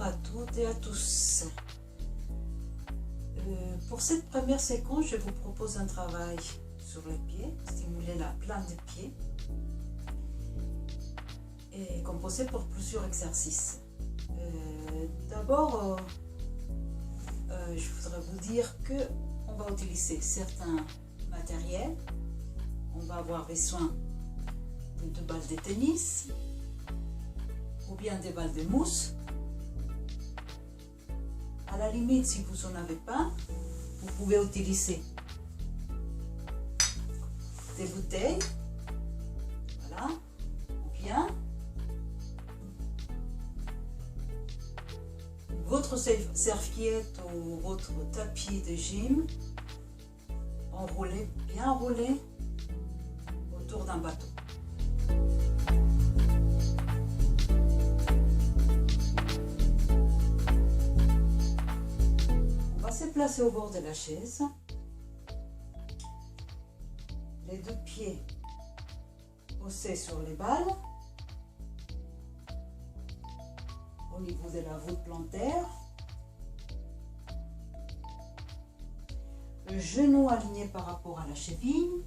à toutes et à tous. Pour cette première séquence, je vous propose un travail sur les pieds, stimuler la plante des pieds et composé pour plusieurs exercices. D'abord, je voudrais vous dire que on va utiliser certains matériels. On va avoir besoin de 2 balles de tennis ou bien des balles de mousse. À la limite, si vous n'en avez pas, vous pouvez utiliser des bouteilles, voilà, ou bien votre serviette ou votre tapis de gym enroulé, bien enroulé autour d'un bateau. On va se placer au bord de la chaise, les 2 pieds posés sur les balles, au niveau de la voûte plantaire, le genou aligné par rapport à la cheville,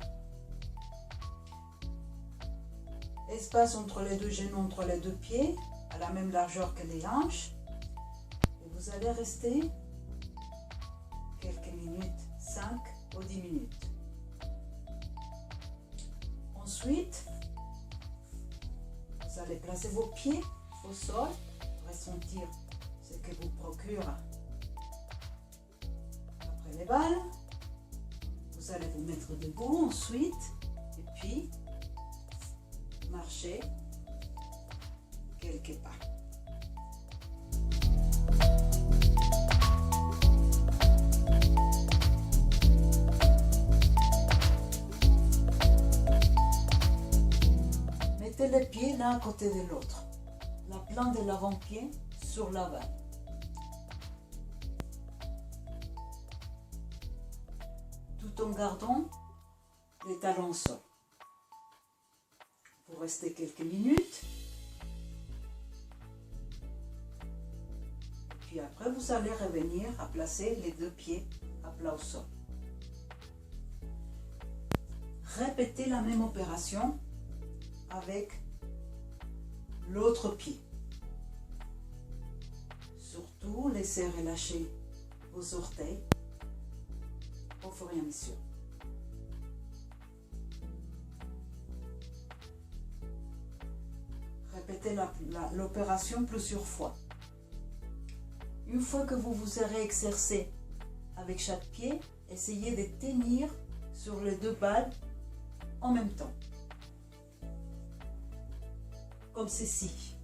espace entre les 2 genoux, entre les 2 pieds, à la même largeur que les hanches, et vous allez rester quelques minutes, 5 ou 10 minutes. Ensuite, vous allez placer vos pieds au sol, ressentir ce que vous procure après les balles. Vous allez vous mettre debout ensuite et puis marcher quelques pas. Mettez les pieds l'un à côté de l'autre, la plante de l'avant-pied sur la balle. Tout en gardant les talons au sol. Vous restez quelques minutes. Puis après, vous allez revenir à placer les 2 pieds à plat au sol. Répétez la même opération avec l'autre pied. Surtout, laissez relâcher vos orteils au fur et à mesure. Répétez l'opération plusieurs fois. Une fois que vous vous serez exercé avec chaque pied, essayez de tenir sur les 2 balles en même temps. Comme ceci.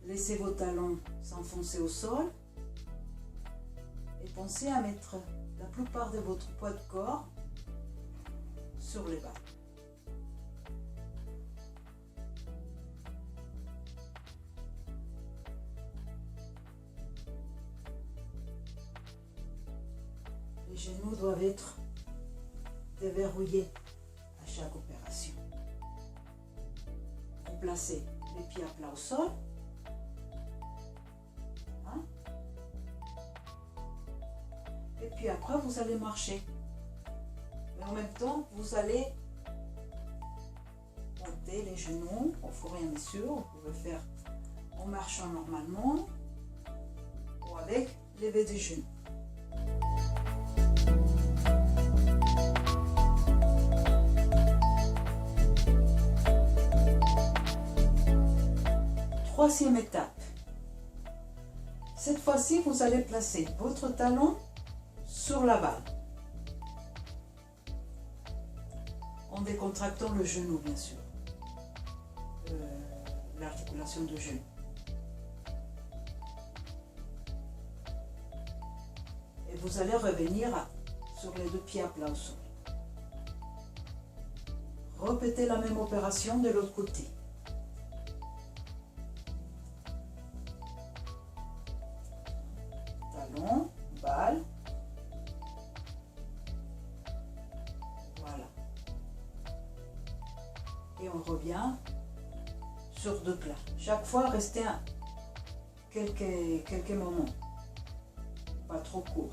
Laissez vos talons s'enfoncer au sol et pensez à mettre la plupart de votre poids de corps sur les balles. Les genoux doivent être déverrouillés à chaque opération. Vous placez les pieds à plat au sol. Et puis après, vous allez marcher. Mais en même temps, vous allez monter les genoux au fur et à mesure. Vous pouvez faire en marchant normalement ou avec lever des genoux. Troisième étape. Cette fois-ci, vous allez placer votre talon sur la balle. En décontractant le genou, bien sûr. L'articulation du genou. Et vous allez revenir sur les 2 pieds à plat au sol. Répétez la même opération de l'autre côté. Talon, balle. Voilà. Et on revient. sur 2 plats. Chaque fois, restez quelques moments, pas trop court.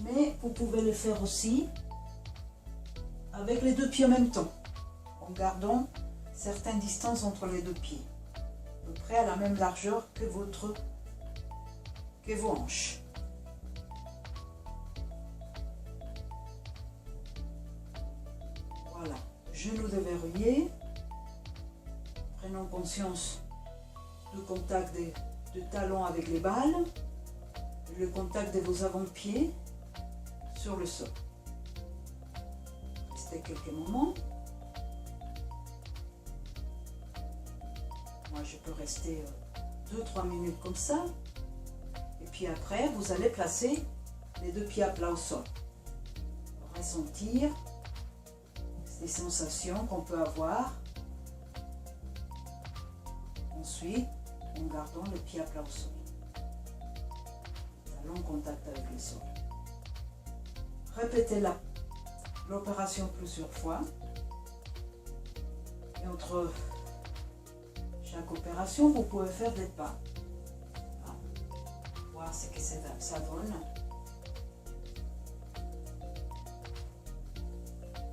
Mais vous pouvez le faire aussi avec les 2 pieds en même temps, en gardant certaines distances entre les 2 pieds, à peu près à la même largeur que vos hanches. Voilà, genoux déverrouillés, prenons conscience du contact de talons avec les balles, le contact de vos avant-pieds sur le sol. Restez quelques moments. Moi, je peux rester 2-3 minutes comme ça. Et puis après, vous allez placer les 2 pieds à plat au sol. Ressentir ces sensations qu'on peut avoir. Ensuite, en gardant le pied à plat au sol. Talon en contact avec le sol. Répétez l'opération plusieurs fois. Et entre chaque opération, vous pouvez faire des pas. Voir ce que ça donne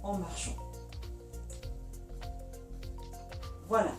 en marchant. Voilà.